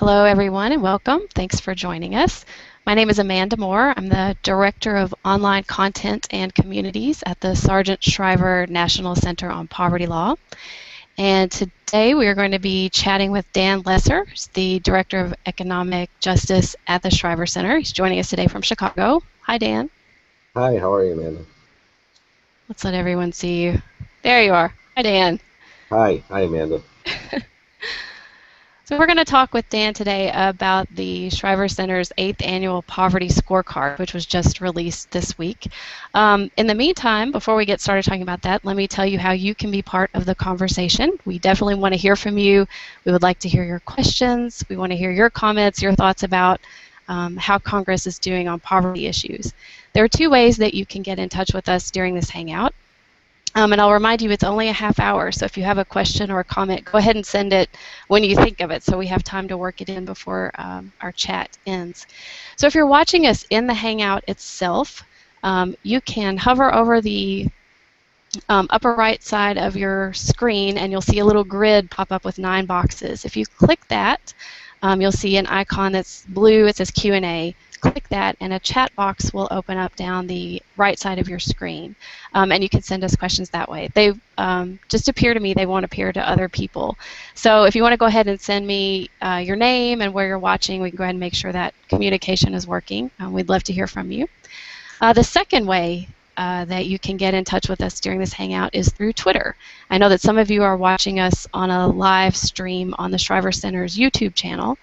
Hello, everyone, and welcome. Thanks for joining us. My name is Amanda Moore. I'm the Director of Online Content and Communities at the Sargent Shriver National Center on Poverty Law. And today we are going to be chatting with Dan Lesser, who's the Director of Economic Justice at the Shriver Center. He's joining us today from Chicago. Hi, Dan. Hi, how are you, Amanda? Let's let everyone see you. There you are. Hi, Dan. Hi, Amanda. So we're going to talk with Dan today about the Shriver Center's 8th Annual Poverty Scorecard, which was just released this week. In the meantime, before we get started talking about that, let me tell you how you can be part of the conversation. We definitely want to hear from you. We would like to hear your questions. We want to hear your comments, your thoughts about how Congress is doing on poverty issues. There are two ways that you can get in touch with us during this Hangout. And I'll remind you, it's only a half hour, so if you have a question or a comment, go ahead and send it when you think of it so we have time to work it in before our chat ends. So if you're watching us in the Hangout itself, you can hover over the upper right side of your screen and you'll see a little grid pop up with 9 boxes. If you click that, you'll see an icon that's blue. It says Q&A. Click that and a chat box will open up down the right side of your screen, and you can send us questions that way. They just appear to me, they won't appear to other people. So if you want to go ahead and send me your name and where you're watching, we can go ahead and make sure that communication is working. We'd love to hear from you. The second way that you can get in touch with us during this Hangout is through Twitter. I know that some of you are watching us on a live stream on the Shriver Center's YouTube channel.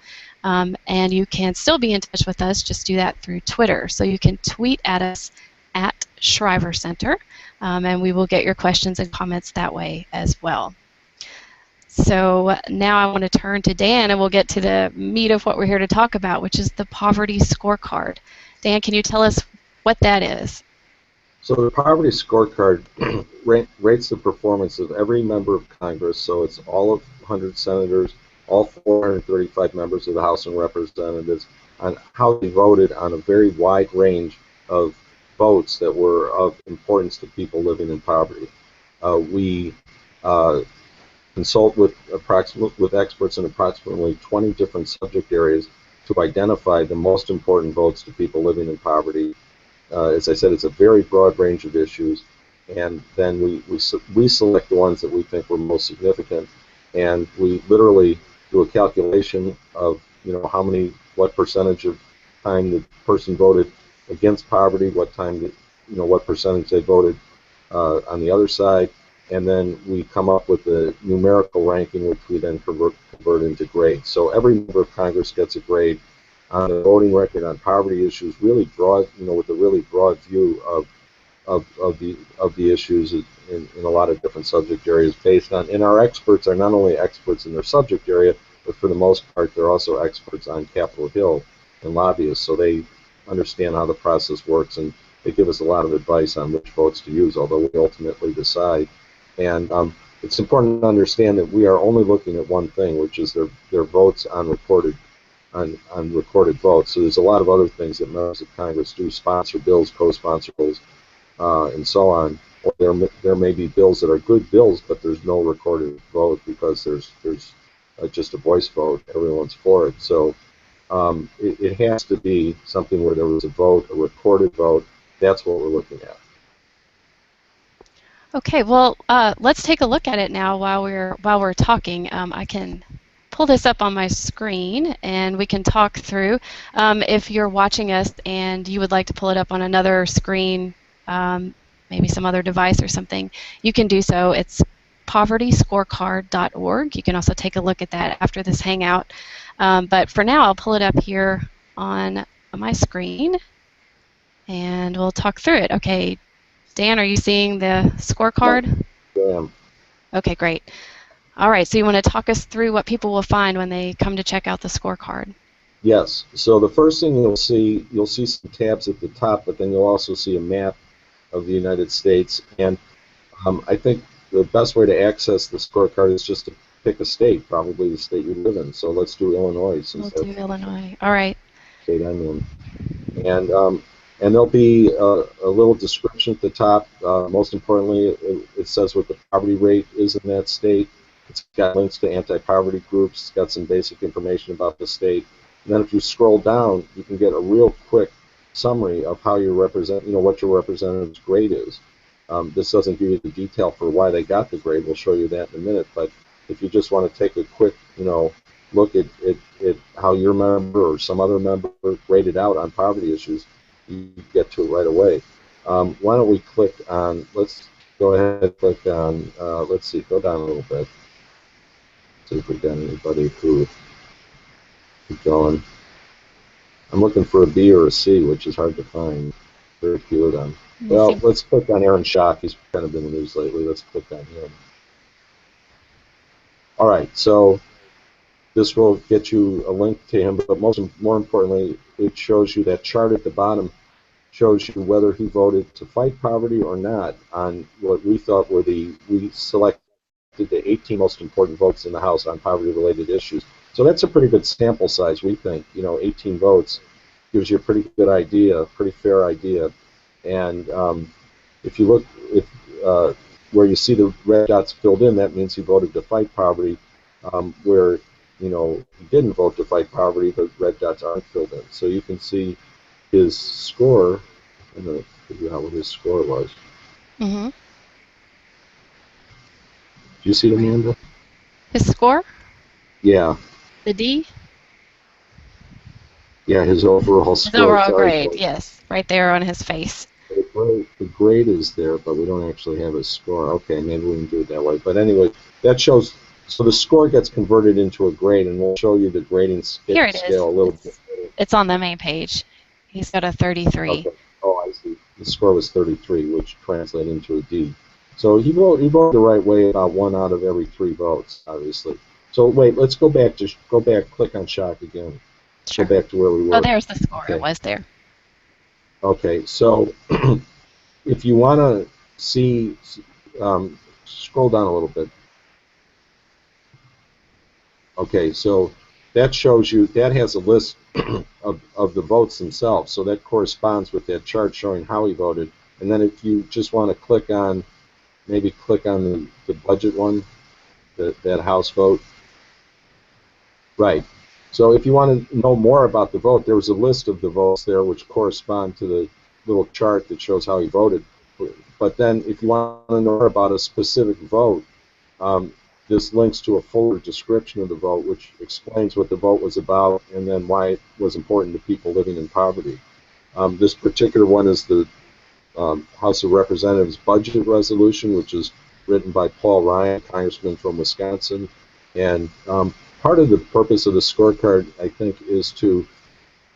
And you can still be in touch with us, just do that through Twitter. So you can tweet at us at Shriver Center, and we will get your questions and comments that way as well. So now I want to turn to Dan, and we'll get to the meat of what we're here to talk about, which is the Poverty Scorecard. Dan, can you tell us what that is? So the Poverty Scorecard rates the performance of every member of Congress, so it's all of 100 senators, all 435 members of the House of Representatives, on how they voted on a very wide range of votes that were of importance to people living in poverty. We consult with experts in approximately 20 different subject areas to identify the most important votes to people living in poverty. As I said, it's a very broad range of issues, and then we select the ones that we think were most significant, and we literally do a calculation of what percentage of time the person voted against poverty, what percentage they voted on the other side, and then we come up with a numerical ranking, which we then convert into grades. So every member of Congress gets a grade on the voting record on poverty issues, really broad, with a really broad view of the issues in a lot of different subject areas based on, and our experts are not only experts in their subject area, but for the most part they're also experts on Capitol Hill and lobbyists, so they understand how the process works, and they give us a lot of advice on which votes to use, although we ultimately decide. And it's important to understand that we are only looking at one thing, which is their votes on recorded votes. So there's a lot of other things that members of Congress do: sponsor bills, co-sponsor bills, and so on. Or there may be bills that are good bills, but there's no recorded vote because there's just a voice vote. Everyone's for it. So it has to be something where there was a vote, a recorded vote. That's what we're looking at. Okay, well, let's take a look at it now while we're talking. I can pull this up on my screen and we can talk through. If you're watching us and you would like to pull it up on another screen, maybe some other device or something, you can do so. It's povertyscorecard.org. You can also take a look at that after this Hangout. But for now, I'll pull it up here on my screen and we'll talk through it. Okay, Dan, are you seeing the scorecard? Yeah. Okay, great. All right, so you want to talk us through what people will find when they come to check out the scorecard? Yes. So the first thing you'll see some tabs at the top, but then you'll also see a map of the United States. And I think the best way to access the scorecard is just to pick a state, probably the state you live in. So let's do Illinois. We'll do Illinois. All right. State I'm in. And there'll be a little description at the top. Most importantly, it says what the poverty rate is in that state. It's got links to anti-poverty groups. It's got some basic information about the state. And then if you scroll down, you can get a real quick summary of how you represent, what your representative's grade is. This doesn't give you the detail for why they got the grade. We'll show you that in a minute. But if you just want to take a quick, look at how your member or some other member graded out on poverty issues, you get to it right away. Why don't we click on, let's go ahead and click on, let's see, go down a little bit. See if we got anybody who keep going. I'm looking for a B or a C, which is hard to find. Very few of them. Well, let's click on Aaron Schock. He's kind of been in the news lately. Let's click on him. All right, so this will get you a link to him, but more importantly, it shows you that chart at the bottom shows you whether he voted to fight poverty or not on what we thought were we selected the 18 most important votes in the House on poverty-related issues. So that's a pretty good sample size, we think. 18 votes gives you a pretty good idea, pretty fair idea. And if you look, where you see the red dots filled in, that means he voted to fight poverty. Where he didn't vote to fight poverty, the red dots aren't filled in. So you can see his score. I'm going to figure out what his score was. Mm-hmm. Do you see it, Amanda? His score? Yeah. The D? Yeah, his overall score. His overall grade, yes. Right there on his face. The grade is there, but we don't actually have his score. Okay, maybe we can do it that way. But anyway, that shows, so the score gets converted into a grade, and we'll show you the grading scale Here it is. a little bit. It's on the main page. He's got a 33. Okay. Oh, I see. The score was 33, which translates into a D. So he voted the right way about 1 out of every 3 votes, obviously. So wait, let's go back. Just go back, click on Schock again. Sure. Go back to where we were. Oh, there's the score. Okay. It was there. Okay, so if you want to see, scroll down a little bit. Okay, so that shows you, that has a list of the votes themselves, so that corresponds with that chart showing how he voted. And then if you just want to click on, maybe click on the budget one, that House vote. Right. So if you want to know more about the vote, there was a list of the votes there which correspond to the little chart that shows how he voted. But then if you want to know more about a specific vote, this links to a fuller description of the vote, which explains what the vote was about and then why it was important to people living in poverty. This particular one is the House of Representatives budget resolution, which is written by Paul Ryan, congressman from Wisconsin. And part of the purpose of the scorecard, I think, is to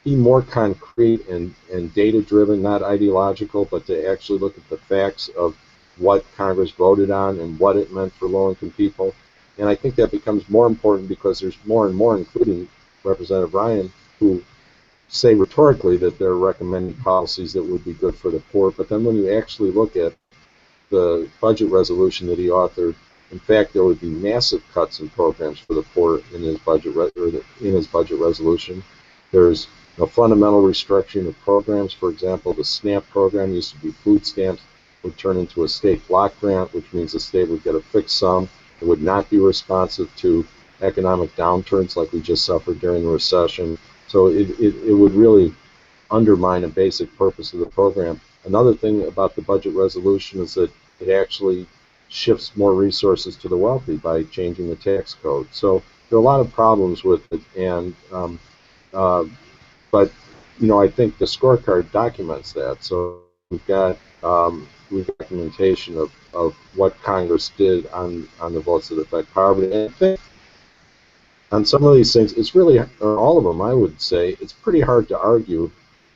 be more concrete and data-driven, not ideological, but to actually look at the facts of what Congress voted on and what it meant for low-income people. And I think that becomes more important because there's more and more, including Representative Ryan, who say rhetorically that they're recommending policies that would be good for the poor. But then when you actually look at the budget resolution that he authored, in fact, there would be massive cuts in programs for the poor in his budget resolution. There's a fundamental restructuring of programs. For example, the SNAP program used to be food stamps, would turn into a state block grant, which means the state would get a fixed sum. It would not be responsive to economic downturns like we just suffered during the recession. So it would really undermine a basic purpose of the program. Another thing about the budget resolution is that it actually shifts more resources to the wealthy by changing the tax code. So there are a lot of problems with it, and but I think the scorecard documents that. So we've got documentation of what Congress did on the votes that affect poverty. And I think on some of these things, it's really, or all of them, I would say, it's pretty hard to argue,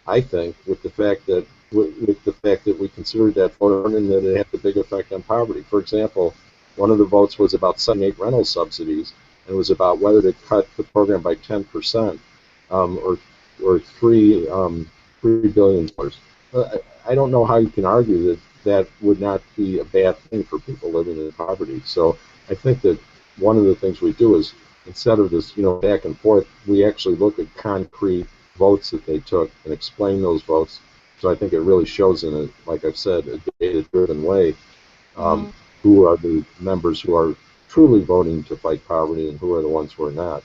I think, with the fact that we considered that vote and that it had a big effect on poverty. For example, one of the votes was about 78 rental subsidies, and it was about whether to cut the program by 10% or $3 billion. I don't know how you can argue that that would not be a bad thing for people living in poverty. So I think that one of the things we do is, instead of this, back and forth, we actually look at concrete votes that they took and explain those votes. So I think it really shows in a, like I've said, a data-driven way, who are the members who are truly voting to fight poverty and who are the ones who are not.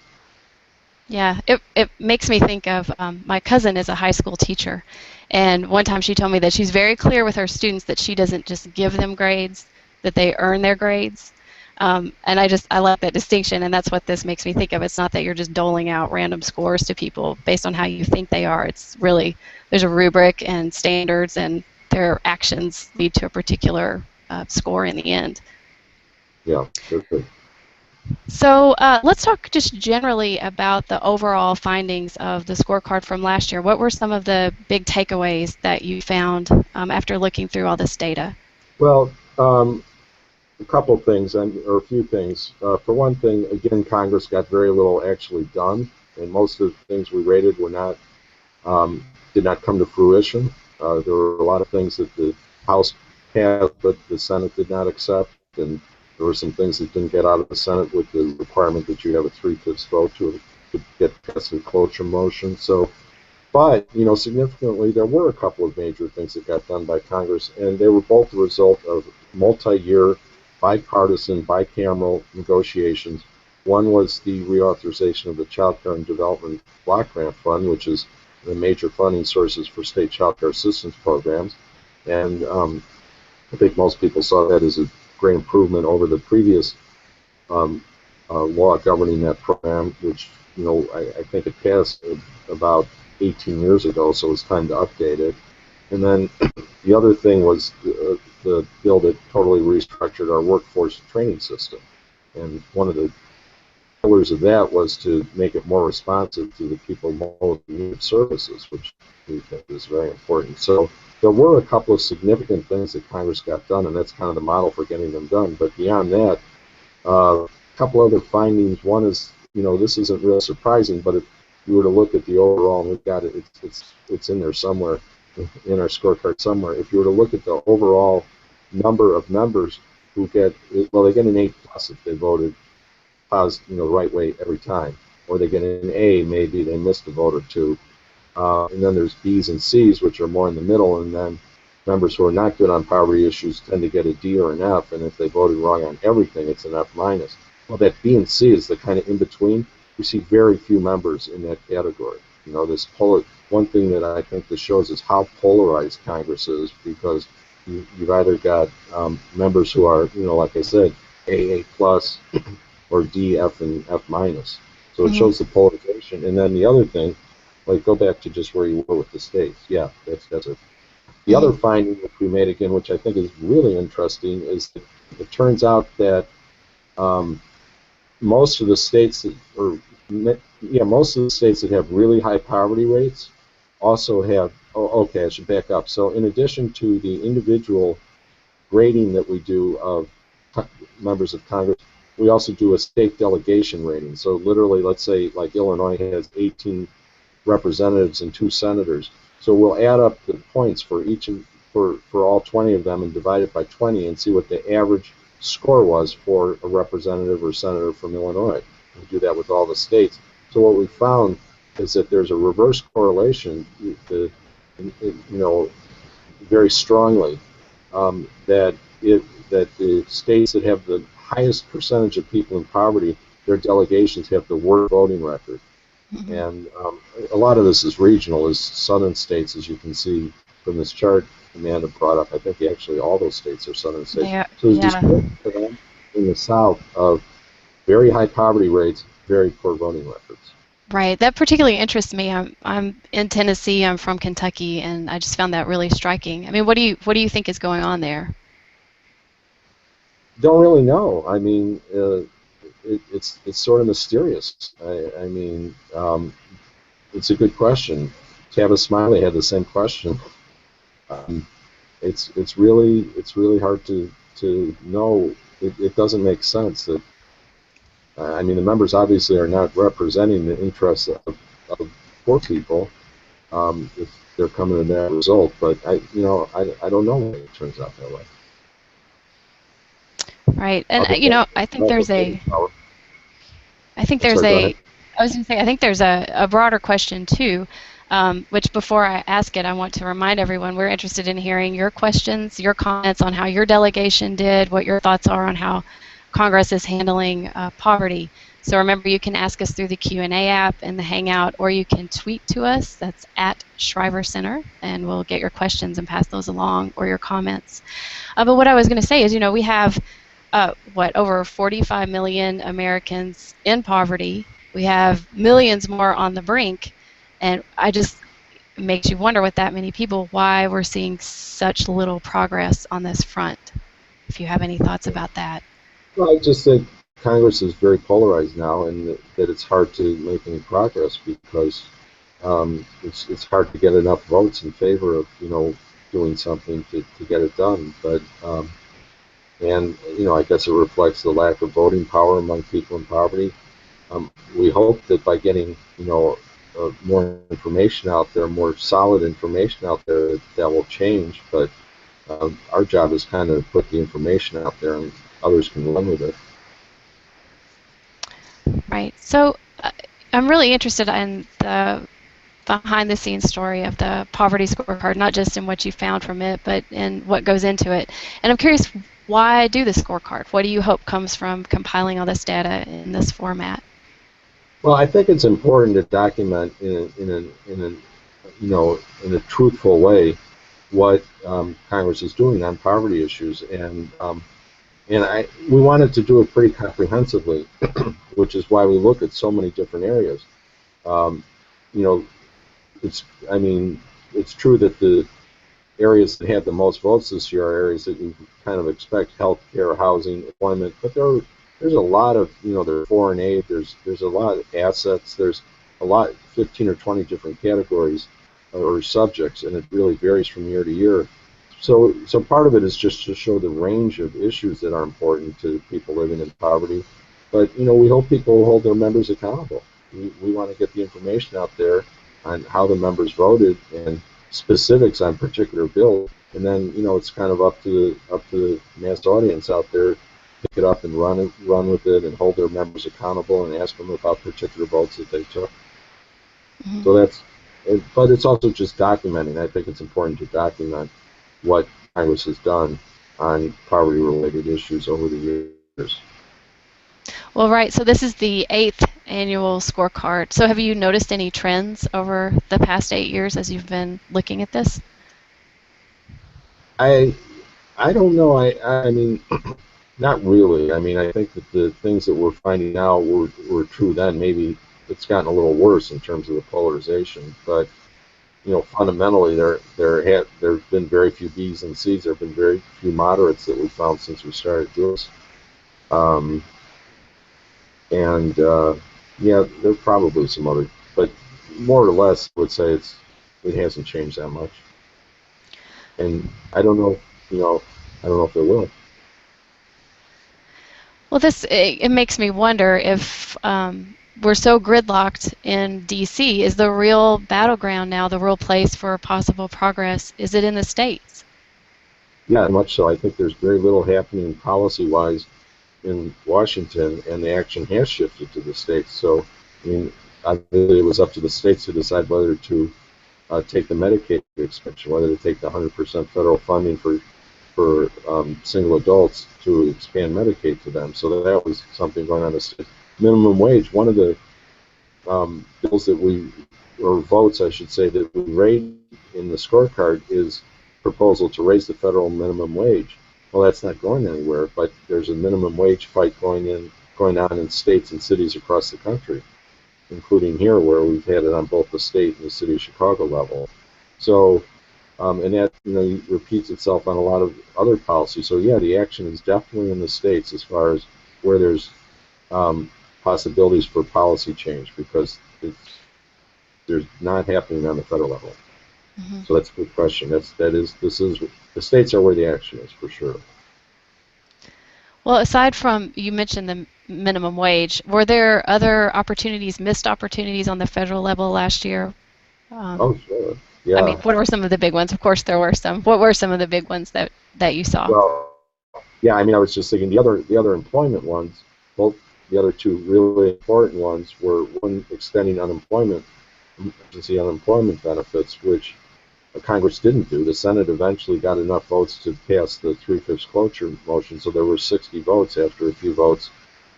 Yeah, it makes me think of my cousin is a high school teacher, and one time she told me that she's very clear with her students that she doesn't just give them grades, that they earn their grades. And I like that distinction, and that's what this makes me think of. It's not that you're just doling out random scores to people based on how you think they are. It's really, there's a rubric and standards, and their actions lead to a particular score in the end. Yeah, sure. So let's talk just generally about the overall findings of the scorecard from last year. What were some of the big takeaways that you found after looking through all this data? Well, a couple of things, or a few things. For one thing, again, Congress got very little actually done, and most of the things we rated were not did not come to fruition. There were a lot of things that the House passed, but the Senate did not accept, and there were some things that didn't get out of the Senate with the requirement that you have a 3/5 vote to get past a cloture motion. So, but significantly, there were a couple of major things that got done by Congress, and they were both the result of multi-year, bipartisan, bicameral negotiations. One was the reauthorization of the Child Care and Development Block Grant Fund, which is the major funding sources for state child care assistance programs, and I think most people saw that as a great improvement over the previous law governing that program, which I think it passed about 18 years ago, so it's time to update it. And then the other thing was the bill that totally restructured our workforce training system, and one of the pillars of that was to make it more responsive to the people most need services, which we think is very important. So there were a couple of significant things that Congress got done, and that's kind of the model for getting them done. But beyond that, a couple other findings. One is, this isn't real surprising, but if you were to look at the overall, and we've got it, it's in there somewhere, in our scorecard somewhere. If you were to look at the overall number of members who get, well, they get an A+ if they voted the right way every time, or they get an A, maybe they missed a vote or two. And then there's B's and C's, which are more in the middle, and then members who are not good on poverty issues tend to get a D or an F, and if they voted wrong on everything, it's an F-. Well, that B and C is the kind of in-between. We see very few members in that category. One thing that I think this shows is how polarized Congress is, because you've either got members who are, like I said, AA+, or D, F, and F-. So it shows the polarization. And then the other thing, go back to just where you were with the states. Yeah, that's it. The other finding which we made again, which I think is really interesting, is that it turns out that most of the states that have really high poverty rates also have. Oh, okay, I should back up. So in addition to the individual grading that we do of members of Congress, we also do a state delegation rating. So literally, let's say like Illinois has 18 representatives and 2 senators. So we'll add up the points for all 20 of them and divide it by 20 and see what the average score was for a representative or senator from Illinois. We do that with all the states. So what we found is that there's a reverse correlation, very strongly, that the states that have the highest percentage of people in poverty, their delegations have the worst voting record. And a lot of this is regional, as southern states, as you can see from this chart Amanda brought up. I think actually all those states are southern states. So there's just in the South of very high poverty rates, very poor voting records. Right. That particularly interests me. I'm in Tennessee. I'm from Kentucky, and I just found that really striking. I mean, what do you think is going on there? Don't really know. I mean, it's sort of mysterious. I mean, it's a good question. Tavis Smiley had the same question. It's really hard to know. It doesn't make sense that. I mean, the members obviously are not representing the interests of poor people if they're coming to that result. But I don't know why it turns out that way. Right, and I think there's a. I was going to say, I think there's a broader question too, which before I ask it, I want to remind everyone we're interested in hearing your questions, your comments on how your delegation did, what your thoughts are on how Congress is handling poverty. So remember, you can ask us through the Q&A app and the Hangout, or you can tweet to us. That's at Shriver Center, and we'll get your questions and pass those along, or your comments. But what I was going to say is, we have over 45 million Americans in poverty. We have millions more on the brink, and it makes you wonder with that many people why we're seeing such little progress on this front. If you have any thoughts about that. Well, I just think Congress is very polarized now, and that it's hard to make any progress because it's hard to get enough votes in favor of doing something to get it done. But and I guess it reflects the lack of voting power among people in poverty. We hope that by getting more information out there, more solid information out there, that will change. But our job is kind of put the information out there, and others can run with it. Right. So I'm really interested in the behind-the-scenes story of the Poverty Scorecard, not just in what you found from it, but in what goes into it. And I'm curious, why do the scorecard? What do you hope comes from compiling all this data in this format? Well, I think it's important to document in a truthful way what Congress is doing on poverty issues, and we wanted to do it pretty comprehensively, which is why we look at so many different areas. It's true that the areas that had the most votes this year are areas that you kind of expect: healthcare, housing, employment. But there's a lot of there's foreign aid. There's a lot of assets. There's a lot, 15 or 20 different categories or subjects, and it really varies from year to year. So part of it is just to show the range of issues that are important to people living in poverty. But we hope people hold their members accountable. We want to get the information out there on how the members voted and specifics on particular bills, and then it's kind of up to the mass audience out there to pick it up and run with it and hold their members accountable and ask them about particular votes that they took. Mm-hmm. So but it's also just documenting. I think it's important to document what Congress has done on poverty-related issues over the years. Well, right. So this is the 8th annual scorecard. So have you noticed any trends over the past 8 years as you've been looking at this? I don't know. I mean, not really. I mean, I think that the things that we're finding now were true then. Maybe it's gotten a little worse in terms of the polarization, but fundamentally, there's been very few B's and C's. There have been very few moderates that we found since we started doing this. Yeah, there's probably some other, but more or less, I would say it hasn't changed that much. And I don't know, I don't know if it will. Well, it makes me wonder if we're so gridlocked in D.C. Is the real battleground now, the real place for possible progress, is it in the states? Yeah, much so. I think there's very little happening policy-wise in Washington, and the action has shifted to the states. So, I mean, obviously it was up to the states to decide whether to take the Medicaid expansion, whether to take the 100% federal funding for single adults to expand Medicaid to them. So that was something going on. The minimum wage, one of the bills that or votes, I should say, that we raised in the scorecard is proposal to raise the federal minimum wage. Well, that's not going anywhere, but there's a minimum wage fight going on in states and cities across the country, including here, where we've had it on both the state and the city of Chicago level. So, and that repeats itself on a lot of other policies. So yeah, the action is definitely in the states as far as where there's possibilities for policy change, because there's not happening on the federal level. Mm-hmm. So that's a good question. The states are where the action is, for sure. Well, aside from, you mentioned the minimum wage, were there other missed opportunities on the federal level last year? Oh, sure. Yeah. I mean, what were some of the big ones? Of course, there were some. What were some of the big ones that you saw? Well, yeah, I mean, I was just thinking the other employment ones, both the other two really important ones were, one, extending emergency unemployment benefits, which Congress didn't do. The Senate eventually got enough votes to pass the 3/5 cloture motion, so there were 60 votes after a few votes.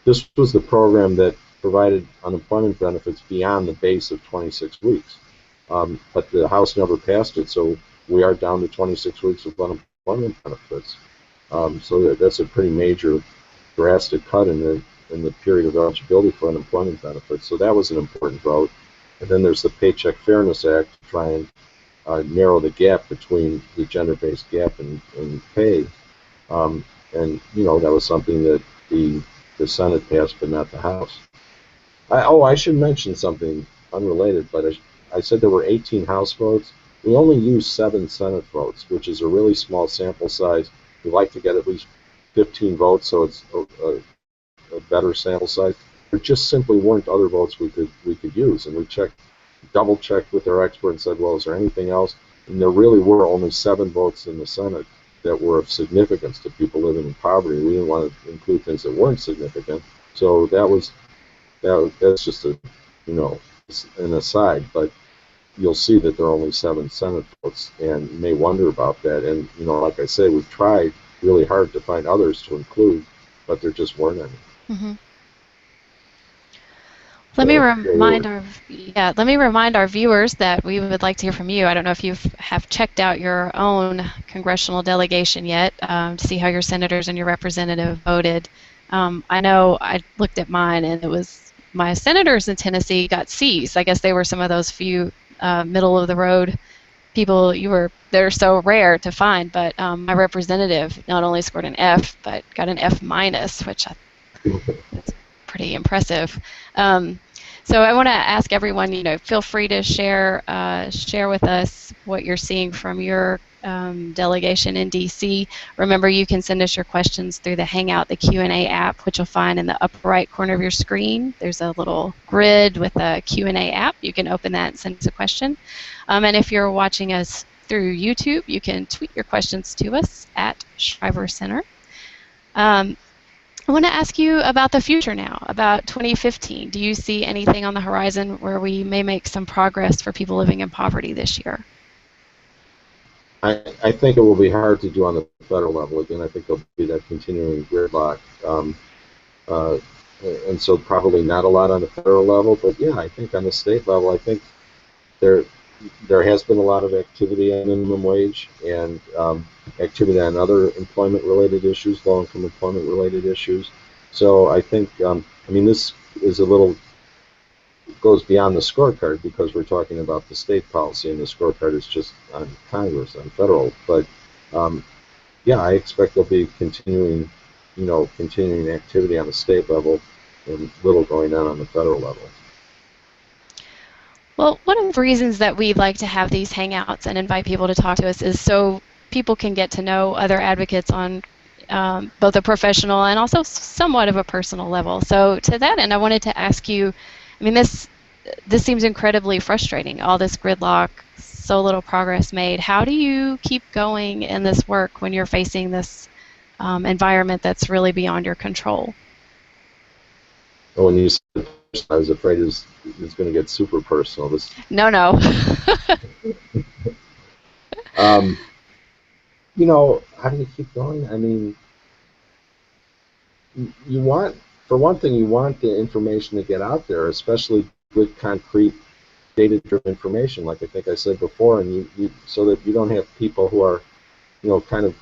This was the program that provided unemployment benefits beyond the base of 26 weeks. But the House never passed it, so we are down to 26 weeks of unemployment benefits. So that's a pretty major, drastic cut in the period of eligibility for unemployment benefits. So that was an important vote. And then there's the Paycheck Fairness Act to try and narrow the gap between the gender-based gap in pay. And that was something that the Senate passed, but not the House. I should mention something unrelated, but I said there were 18 House votes. We only used 7 Senate votes, which is a really small sample size. We like to get at least 15 votes, so it's a better sample size. There just simply weren't other votes we could use, and we double-checked with our expert and said, well, is there anything else? And there really were only 7 votes in the Senate that were of significance to people living in poverty. We didn't want to include things that weren't significant, so that's just an aside. But you'll see that there are only 7 Senate votes, and you may wonder about that. And like I say, we've tried really hard to find others to include, but there just weren't any. Mm-hmm. Let me remind our viewers that we would like to hear from you. I don't know if you have checked out your own congressional delegation yet to see how your senators and your representative voted. I know I looked at mine, and it was my senators in Tennessee got C's. I guess they were some of those few middle of the road people they're so rare to find. But my representative not only scored an F, but got an F minus, which that's pretty impressive. So I want to ask everyone, feel free to share with us what you're seeing from your delegation in DC. Remember, you can send us your questions through the Hangout, the Q&A app, which you'll find in the upper right corner of your screen. There's a little grid with a Q&A app. You can open that and send us a question. And if you're watching us through YouTube, you can tweet your questions to us at Shriver Center. I want to ask you about the future now, about 2015. Do you see anything on the horizon where we may make some progress for people living in poverty this year? I think it will be hard to do on the federal level. Again, I think there'll be that continuing gridlock. And so probably not a lot on the federal level, but yeah, I think on the state level, I think there has been a lot of activity on minimum wage and activity on other employment-related issues, low-income employment-related issues. So I think, this is goes beyond the scorecard because we're talking about the state policy, and the scorecard is just on Congress, on federal. But yeah, I expect there'll be continuing activity on the state level and little going on the federal level. Well, one of the reasons that we like to have these hangouts and invite people to talk to us is so people can get to know other advocates on both a professional and also somewhat of a personal level. So to that end, I wanted to ask you, this seems incredibly frustrating, all this gridlock, so little progress made. How do you keep going in this work when you're facing this environment that's really beyond your control? Well, when you said I was afraid it's going to get super personal. No. How do you keep going? For one thing, you want the information to get out there, especially good, concrete, data-driven information, like I think I said before, and so that you don't have people who are, kind of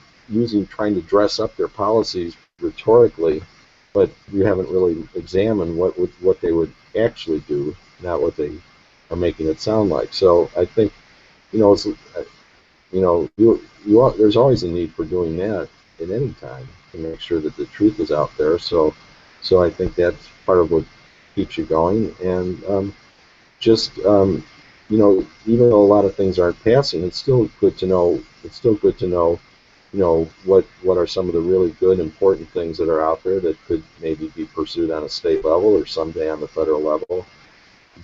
trying to dress up their policies rhetorically, but you haven't really examined what they would actually do, not what they are making it sound like. So I think, there's always a need for doing that at any time to make sure that the truth is out there. So I think that's part of what keeps you going. And even though a lot of things aren't passing, it's still good to know. What are some of the really good, important things that are out there that could maybe be pursued on a state level or someday on the federal level,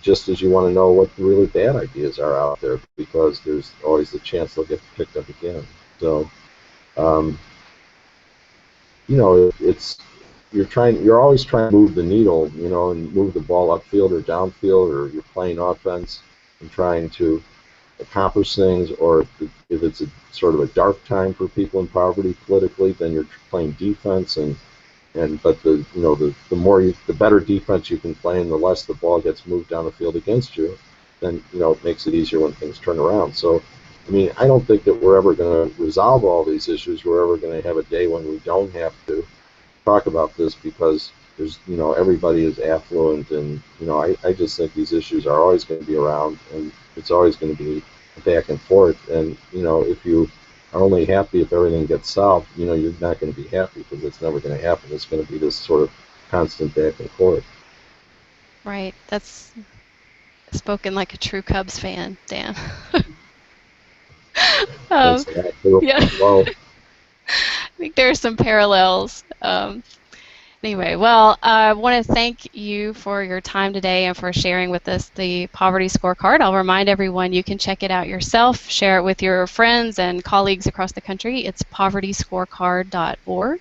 just as you want to know what the really bad ideas are out there, because there's always the chance they'll get picked up again. So, you're always trying to move the needle, and move the ball upfield or downfield, or you're playing offense and trying to accomplish things, or if it's a sort of a dark time for people in poverty politically, then you're playing defense, but the more the better defense you can play, and the less the ball gets moved down the field against you, then it makes it easier when things turn around. So, I mean, I don't think that we're ever going to resolve all these issues. We're ever going to have a day when we don't have to talk about this, because there's everybody is affluent, and I just think these issues are always going to be around, and it's always going to be back and forth. And if you are only happy if everything gets solved, you're not going to be happy, because it's never going to happen. It's going to be this sort of constant back and forth. Right. That's spoken like a true Cubs fan, Dan. That's Yeah. low. I think there are some parallels. Anyway, well, I want to thank you for your time today and for sharing with us the Poverty Scorecard. I'll remind everyone you can check it out yourself, share it with your friends and colleagues across the country. It's povertyscorecard.org.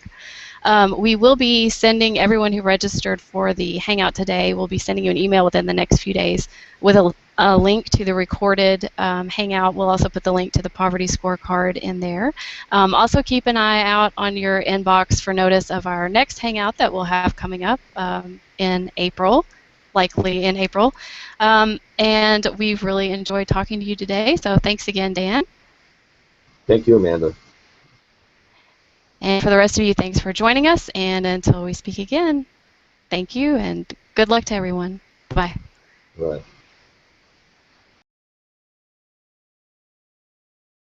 We will be sending everyone who registered for the Hangout today, we'll be sending you an email within the next few days with a link to the recorded Hangout. We'll also put the link to the Poverty Scorecard in there. Also keep an eye out on your inbox for notice of our next Hangout that we'll have coming up in April, likely in April. And we've really enjoyed talking to you today, so thanks again, Dan. Thank you, Amanda. And for the rest of you, thanks for joining us, and until we speak again, thank you and good luck to everyone. Bye. Right.